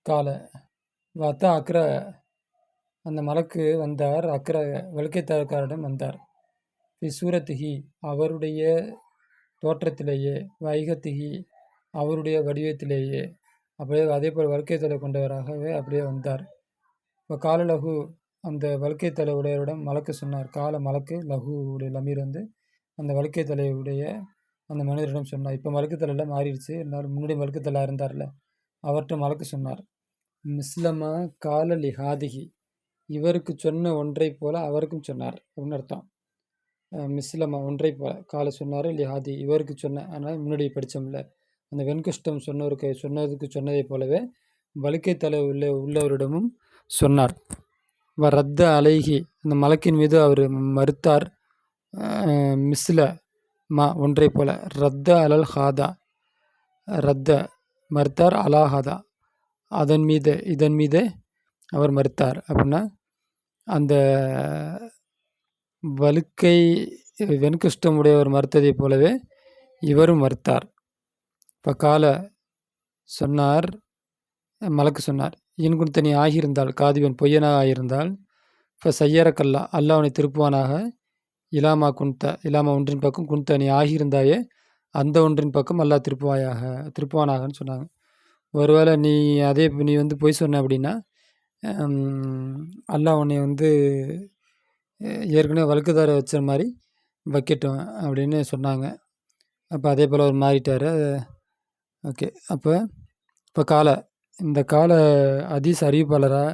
கால வாத்தா அக்ர அந்த மலக்கு வந்தார். அக்ர வல்கைத்தாழ்காரிடம் வந்தார். சூரத்திகி அவருடைய தோற்றத்திலேயே, வைகத்திகி அவருடைய வடிவத்திலேயே, அப்படியே அதே போல் வல்கை தலை கொண்டவராகவே அப்படியே வந்தார். இப்போ கால லகு அந்த வல்கை தலை உடையவரிடம் மலக்கு சொன்னார். கால மலக்கு லகு உடைய லமீர் வந்து அந்த வல்கை தலையுடைய அந்த மனிதரிடம் சொன்னார். இப்போ மலக்கு தலையெல்லாம் மாறிடுச்சு, இருந்தாலும் முன்னாடி மலக்கு தலை இருந்தார்ல, அவர்கிட்ட மலக்கு சொன்னார். மிஸ்லமா கால லிஹாதிகி இவருக்கு சொன்ன ஒன்றை போல அவருக்கும் சொன்னார் அப்படின்னு அர்த்தம். மிஸ்லமா ஒன்றை போல காலை சொன்னார். லிஹாதி இவருக்கு சொன்ன, அதனால் முன்னாடி படித்தோம்ல, அந்த வெண்குஷ்டம் சொன்னதுக்கு சொன்னதை போலவே வலிக்கை தலை உள்ளவரிடமும் சொன்னார். ரத்த அலைகி அந்த மலக்கின் மீது அவர் மறுத்தார். மிஸ்ல மா ஒன்றை போல ரத்த அலல் ஹாதா ரத்த மறுத்தார். அலாஹாதா இதன் மீது அவர் மறுத்தார். அப்படின்னா அந்த வலுக்கை வெண்குஷ்டம் உடையவர் மறுத்ததை போலவே இவரும் மறுத்தார். இப்போ கால சொன்னார், மலக்கு சொன்னார், இன்குன் தனி ஆகியிருந்தால் காதிவன் பொய்யனாக ஆகியிருந்தால் இப்போ செய்யறக்கல்லா அல்லாஹ் அவனை திருப்புவானாக. இலாமா ஒன்றின் பக்கம் குன்த நீ ஆகியிருந்தாயே அந்த ஒன்றின் பக்கம் அல்லாஹ் திருப்புவானாகன்னு சொன்னாங்க. ஒருவேளை நீ வந்து பொய் சொன்ன அப்படின்னா அல்லாஹ் உன்னை வந்து ஏற்கனவே வழக்குதார வச்ச மாதிரி வைக்கட்டும் அப்படின்னு சொன்னாங்க. அப்போ அதே போல் அவர் மாறிட்டார். ஓகே. இப்போ இந்த கால ஹதீஸ் அறிவிப்பாளராக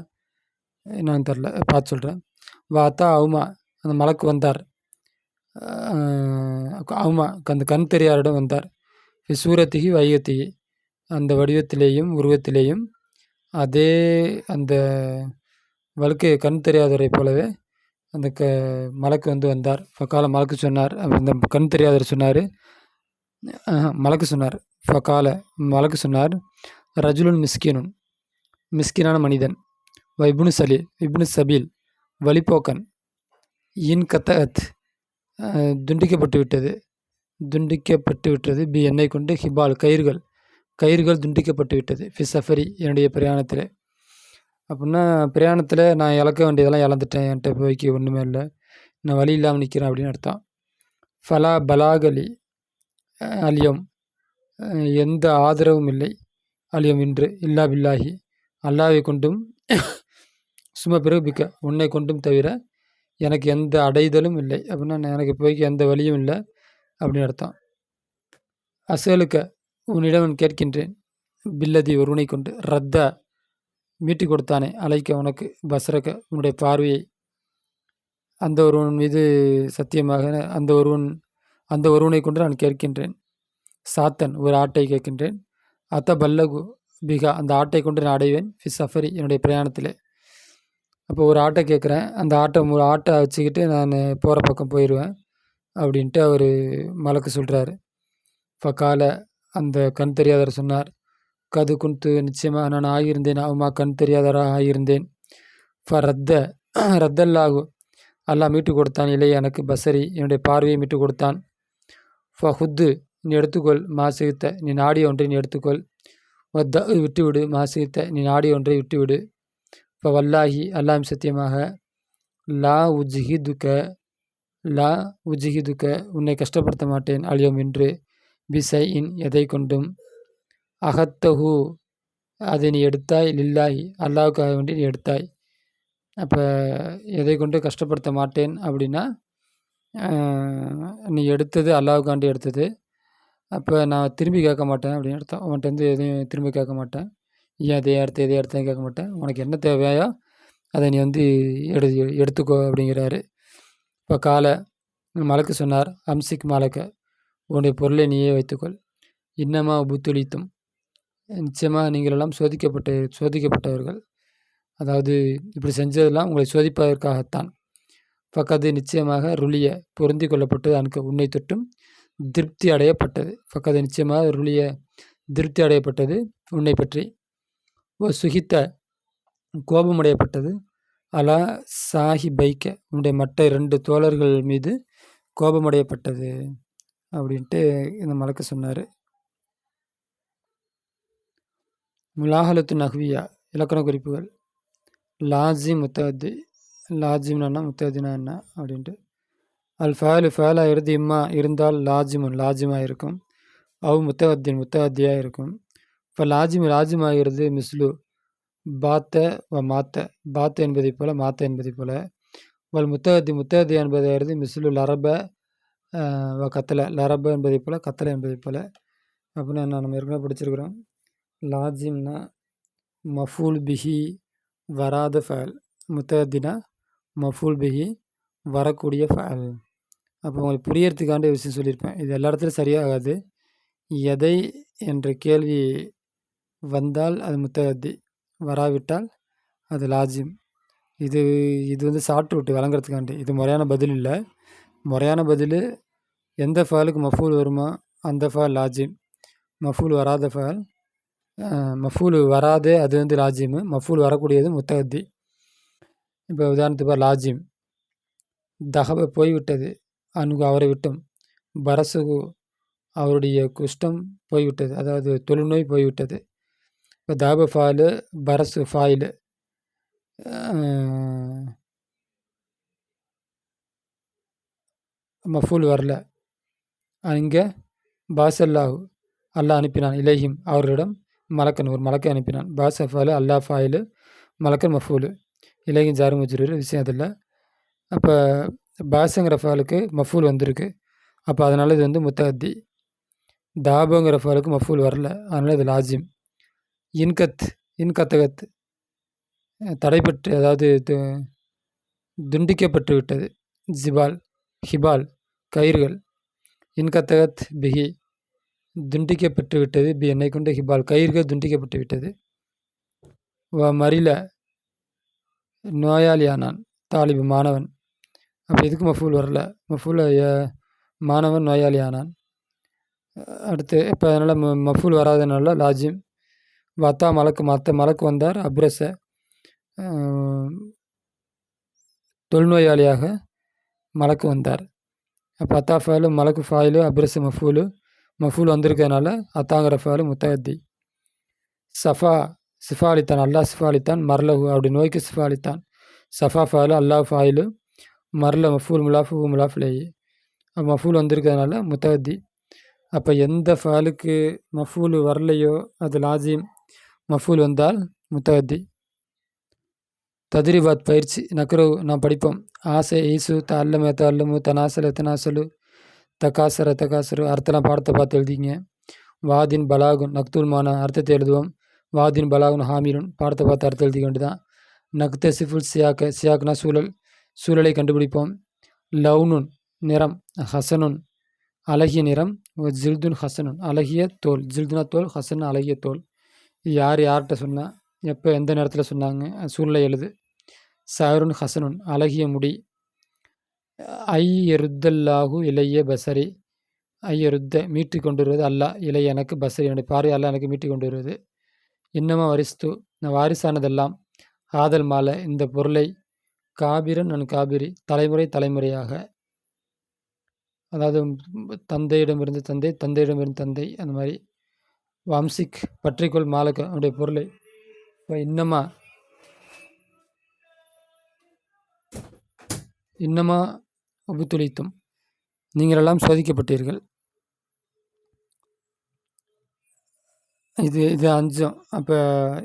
என்னன்னு தெரில, பார்த்து சொல்கிறேன். வாத்தா அவுமா அந்த மலக்கு வந்தார். அவுமா அந்த கண் தெரியாரிடம் வந்தார். சூரத்திகி வைகத்திகி அந்த வடிவத்திலேயும் உருவத்திலேயும் அதே அந்த வழுக்கை கண் தெரியாதவரை போலவே அந்த மலக்கு வந்தார். ஃபகால மலக்கு சொன்னார். அந்த கண் தெரியாதவர் சொன்னார். மலக்கு சொன்னார். ஃபகால மலக்கு சொன்னார், ரஜுலுன் மிஸ்கினான மனிதன், இப்னு சபீல் வழிப்போக்கன், இன் கத்தகத் துண்டிக்கப்பட்டு விட்டது பி என்னை கொண்டு ஹிபால் கயிறுகள் துண்டிக்கப்பட்டு விட்டது ஃபி சஃபரி என்னுடைய பிரயாணத்தில். அப்படின்னா பிரயாணத்தில் நான் இழக்க வேண்டியதெல்லாம் இழந்துட்டேன், என்கிட்ட போய்க்கு ஒன்றுமே இல்லை, நான் வழி இல்லாமல் நிற்கிறேன் அப்படின்னு அர்த்தம். ஃபலா பலாகலி அலியம் எந்த ஆதரவும் இல்லை, அலியம் இன்று இல்லா பில்லாஹி அல்லாவை கொண்டும் சும பிறகு உன்னை கொண்டும் தவிர எனக்கு எந்த அடைதலும் இல்லை. அப்படின்னா எனக்கு போய்க்கு எந்த வழியும் இல்லை அப்படின்னு அர்த்தம். அசலுக்க உன்னிடம் கேட்கின்றேன், பில்லதி ஒருவனை கொண்டு ரத்த மீட்டி கொடுத்தானே அழைக்க உனக்கு பஸ்ரக்க உன்னுடைய பார்வையை, அந்த ஒருவன் மீது சத்தியமாக அந்த ஒருவனை கொண்டு நான் கேட்கின்றேன். சாத்தன் ஒரு ஆட்டை கேட்கின்றேன். அத்த பல்லகு பிகா அந்த ஆட்டை கொண்டு நான் அடைவேன் ஃபி சஃபரி என்னுடைய பிரயாணத்தில். அப்போ ஒரு ஆட்டை கேட்குறேன், அந்த ஆட்டை வச்சுக்கிட்டு நான் போகிற பக்கம் போயிடுவேன் அப்படின்ட்டு அவர் மலக்கு சொல்கிறாரு. ஃபகால அந்த கண் தெரியாதவர் சொன்னார், கது குன்து நிச்சயமாக நான் ஆகியிருந்தேன், அவமா கண் தெரியாதவராக ஆகியிருந்தேன். ரத்தல்லாகு அல்லாஹ் மீட்டு கொடுத்தான், இல்லை எனக்கு பசரி என்னுடைய பார்வையை மீட்டு கொடுத்தான். ஃபஹுத்து நீ எடுத்துக்கொள், மாசித்த நீ நாடிய ஒன்றை நீ எடுத்துக்கொள். விட்டுவிடு, மாசித்த நீ நாடிய ஒன்றை விட்டுவிடு. இப்போ வல்லாஹி அல்லாம் சத்தியமாக, லா உஜ்ஹிதுக்க உன்னை கஷ்டப்படுத்த மாட்டேன், அழியோம் என்று, பிசை இன் எதை கொண்டும், அகத்தஹு அதை நீ எடுத்தாய், லில்லாஹி அல்லாவுக்காக வேண்டி நீ எடுத்தாய். அப்போ எதை கொண்டு கஷ்டப்படுத்த மாட்டேன் அப்படின்னா நீ எடுத்தது அல்லாவுக்காண்டி எடுத்தது. அப்போ நான் திரும்பி கேட்க மாட்டேன் அப்படின்னு அர்த்தம். உன்கிட்ட வந்து எதையும் திரும்பி கேட்க மாட்டேன், ஏன் இதை எடுத்தேன் கேட்க மாட்டேன். உனக்கு என்ன தேவையோ அதை நீ வந்து எடுத்துக்கோ அப்படிங்கிறாரு. இப்போ மலக்கு சொன்னார், அம்சிக் மாலக்க உன்னுடைய பொருளை நீயே வைத்துக்கொள். இன்னமா புத்துளித்தும் நிச்சயமாக நீங்களெல்லாம் சோதிக்கப்பட்டவர்கள், அதாவது இப்படி செஞ்சதெல்லாம் உங்களை சோதிப்பதற்காகத்தான். ஃபக்கது நிச்சயமாக ருளிய பொருந்தி கொள்ளப்பட்டது, அனுக்கு உன்னை தொட்டும் திருப்தி அடையப்பட்டது. ஃபக்கது நிச்சயமாக ருளிய திருப்தி அடையப்பட்டது உன்னை பற்றி. சுகித்த கோபமடையப்பட்டது, அலா சாஹிபைக்க உன்னுடைய மற்ற 2 தோழர்கள் மீது கோபமடையப்பட்டது அப்படின்ட்டு இந்த மலக்கு சொன்னார். முலாஹலத்து நஹ்வியா இலக்கண குறிப்புகள். லாஜிம் முத்தஅத்தி. லாஜிம்னா முத்தஅத்தினா என்ன அப்படின்ட்டு. அல் ஃபேலு ஃபேலாகிறது இம்மா இருந்தால் லாஜிமாக இருக்கும். முத்தஅத்தியாக இருக்கும். இப்போ லாஜிமாகிறது மிஸ்லு பாத்த பாத்த என்பதைப் போல மாத்த என்பதைப் போல. முத்தஅத்தி என்பதாவது மிஸ்லு லரப லரப என்பதைப் போல கத்தலை என்பதைப் போல. அப்படின்னா நம்ம ஏற்கனவே படிச்சிருக்கிறோம். லாஜிம்னா மஃபூல் பிஹி வராத ஃபேல். முத்தஅத்தினா மஃபூல் பிஹி வரக்கூடிய ஃபேல். அப்போ உங்களுக்கு புரியறதுக்காண்டி விஷயம் சொல்லியிருப்பேன். இது எல்லா இடத்துலையும் சரியாகாது. எதை என்ற கேள்வி வந்தால் அது முத்தஅத்தி, வராவிட்டால் அது லாஜிம். இது ஷார்ட் ரூட்டு விளங்குறதுக்காண்டி. இது முறையான பதில் இல்லை. முறையான பதில் எந்த ஃபேலுக்கு மஃபூல் வருமோ அந்த ஃபேல் லாஜிம். மஃபூல் வராத ஃபேல் மஃபூல் வராதே அது லாஜிம். மஃபூல் வரக்கூடியது முத்தஅத்தி. இப்போ உதாரணத்துக்கு லாஜிம் தஹப போய்விட்டது, அன்கு அவரை விட்டும். பரசுகு அவருடைய குஷ்டம் போய்விட்டது, அதாவது தொழுநோய் போய்விட்டது. இப்போ தாப ஃபாயிலு, பரசு ஃபாயிலு. மஃபூல் வரல. இங்கே பாசல்லாஹு அல்லாஹ் அனுப்பினான், இலைஹிம் அவர்களிடம் மலக்கன் ஒரு மலக்கை அனுப்பினான். பாச ஃபாயிலு அல்லாஹ் ஃபாயிலு மலக்கன் மஃபூலு. இலைஹிம் ஜாரு மஜ்ரூர் விஷயம் அதில். அப்போ பாஸுங்கிற ஃபேலுக்கு மஃபூல் வந்திருக்கு. அப்போ அதனால் இது முத்தஅத்தி. தாபுங்கிற ஃபேலுக்கு மஃபூல் வரல, அதனால் இது லாஜிம். இன்கத்தகத் தடைப்பட்டு, அதாவது துண்டிக்கப்பட்டு விட்டது. ஹிபால் கயிறுகள். இன்கத்தகத் பிஹி துண்டிக்கப்பட்டு விட்டது. என்னை கொண்டு ஹிபால் கயிறுகள் துண்டிக்கப்பட்டு விட்டது. மரில நோயாளியானான், தாலிபு மாணவன். அப்போ இதுக்கு மஃபூல் வரல. மஃபூல் மாணவன் நோயாளி ஆனான். அடுத்து இப்போ அதனால் மஃபூல் வராதனால லாஜிம். வத்தா மலக்கு வந்தார். அப்ரஸ தொழுநோயாளியாக மலக்கு வந்தார். அப்போ அத்தா ஃபேலு மலக்கு ஃபாயிலு அப்ரஸ மஃபூல் வந்திருக்கிறதுனால அத்தாங்கிற ஃபேலு முத்தஅத்தி. சஃபா சிஃபாலித்தான், அல்லாஹ் சிஃபாலித்தான். மர்லஹு அப்படி நோய்க்கு சிஃபாலித்தான். சஃபா ஃபேலு அல்லாஹ் ஃபாயிலு மர்ல மஃபூல் முலாஃபு முலாஃபிலேயி. மஃபூல் வந்திருக்கிறதுனால முத்தஅத்தி. அப்போ எந்த ஃபேலுக்கு மஃபூல் வரலையோ அது லாஜிம். மஃபூல் வந்தால் முத்தஅத்தி. தத்ரீபாத் பயிற்சி. நக்ரவு நாம் படிப்போம். ஆசை ஈசு தல்லமு தனாசலு தகாசரு. அர்த்தம்லாம் பாடத்தை பார்த்து எழுதிங்க. வாதின் பலாகுன் நக்துல்மான அர்த்தத்தை எழுதுவோம். வாதின் பலாகுன் ஹாமிலுன் பாடத்தை பார்த்து அர்த்தம் எழுதிக்க வேண்டியதான். நக்த சிஃபுல் சியாக்னா சூழலை கண்டுபிடிப்போம். லவுனுன் நிறம், ஹசனுன் அழகிய நிறம், ஜில்துன் ஹசனுன் அழகிய தோல். ஜில்துனா தோல், ஹசன் அழகிய தோல். யார்கிட்ட சொன்னால், எப்போ எந்த நேரத்தில் சொன்னாங்க, சூழ்நிலை எழுது. சாருன் ஹசனுன் அழகிய முடி. ஐயருத்தல்லாஹு இளைய பசரி. ஐயருத்த மீட்டு கொண்டு வருவது அல்லாஹ், இளைய எனக்கு, பசரி என்னுடைய பார்வை அல்லாஹ் எனக்கு மீட்டு கொண்டு வருவது. இன்னமா வரிஸ்து நான் வாரிசானதெல்லாம். ஆதல் மாலை இந்த பொருளை. காபிரன் நான் காபிரி தலைமுறையாக, அதாவது தந்தையிடமிருந்து தந்தையிடமிருந்து தந்தை, அந்த மாதிரி. வம்சிக் பற்றிக்கொள் மாலக்க அவனுடைய பொருளை. இப்போ இன்னமா உபுத்துளித்தும் நீங்களெல்லாம் சோதிக்கப்பட்டீர்கள். இது அஞ்சும். அப்போ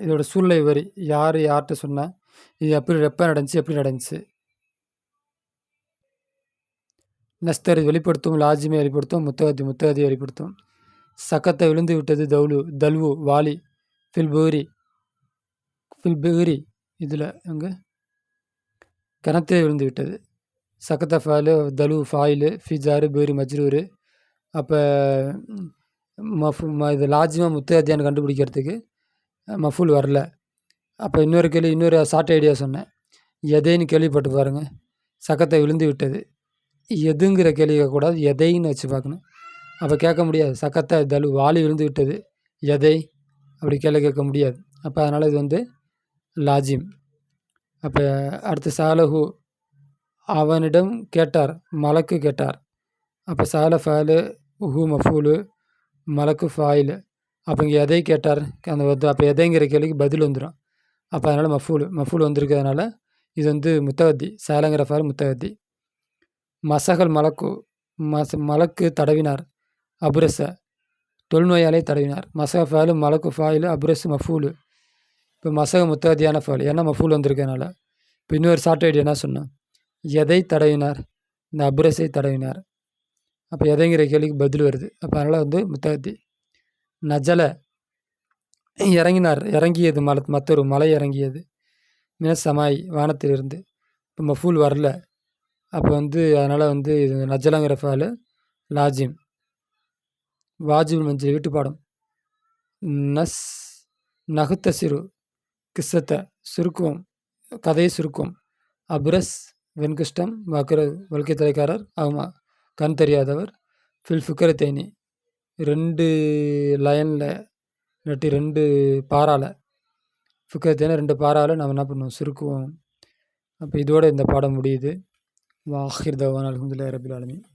இதோட சூழ்நிலை வரி யார்கிட்ட சொன்னால், இது எப்போ நடந்துச்சு. நஸ்தர் வெளிப்படுத்தும், லாஜிமை வெளிப்படுத்தும், முத்தகதி வெளிப்படுத்தும். சக்கத்தை விழுந்து விட்டது தல்வு வாலி ஃபில்பேரி இதில் அங்கே கிணத்தே விழுந்து விட்டது. சக்கத்த ஃபாயிலு தலு ஃபாயிலு ஃபிஜாரு பேரி மஜ்ரூரு. அப்போ இது லாஜிமா முத்தகத்தியான்னு கண்டுபிடிக்கிறதுக்கு மஃபூல் வரல. அப்போ இன்னொரு ஷார்ட் ஐடியா சொன்னேன். எதைன்னு கேள்விப்பட்டு பாருங்கள். சக்கத்தை விழுந்து விட்டது, எதுங்கிற கேள்வி கேட்கக்கூடாது, எதைன்னு வச்சு பார்க்கணும். அப்போ கேட்க முடியாது. சக்கத்தை தலு வாலி விழுந்து விட்டது, எதை அப்படி கேள்வி கேட்க முடியாது. அப்போ அதனால் இது லாஜிம். அப்போ அடுத்து சாலஹு அவனிடம் கேட்டார், மலக்கு கேட்டார். அப்போ சால ஃபேலு ஹூ மஃபூலு மலக்கு ஃபாயிலு. அப்போ இங்கே எதை கேட்டார் அந்த அப்போ எதைங்கிற கேள்விக்கு பதில் வந்துடும். அப்போ அதனால் மஃபூல் வந்திருக்கிறதுனால இது வந்து முத்தகத்தி. சஅலங்கிற ஃபால் முத்தகத்தி. மசகல் மலக்கு மலக்கு தடவினார். அபுரஸ தொழுநோயாலே தடவினார். மசக ஃபாலு மலக்கு ஃபாயிலு அபுரஸ் மஃபூலு. இப்போ மசக முத்தகத்தியான ஃபால், ஏன்னா மஃபூல் வந்திருக்கிறதுனால. இப்போ இன்னொரு ஷார்ட் ஐடியா என்ன சொன்னோம், எதை தடவினார், இந்த அபுரஸை தடவினார். அப்போ எதைங்கிற கேள்விக்கு பதில் வருது. அப்போ அதனால் வந்து முத்தகத்தி. நஜல இறங்கியது மற்றொரு மலை இறங்கியது. சமாய் வானத்திலிருந்து. இப்போ மஃபூல் வரல. அப்போ வந்து அதனால் வந்து இது நஜலங்கிற ஃபாலு லாஜிம். வாஜிபுல் மஞ்சள் வீட்டு பாடம். நகுத்தசிறு கிஸ்ஸத்த சுருக்குவோம், கதையை சுருக்குவோம். அபுரஸ் வெண்குஷ்டம். வல்கை தலைக்காரர். ஆமா, கண் தெரியாதவர். ஃபில் ஃபிக்கரத்தேனி 2 லைனில் இல்லாட்டி 2 பாரால. ஃபிக்கரத்தேனி 2 பாரால நம்ம என்ன பண்ணுவோம், சுருக்குவோம். அப்போ இதோட இந்த பாடம் முடியுது. வாஹிர் தவான் அல்ஹம்துலில்லாஹி ரபில் ஆலமீன்.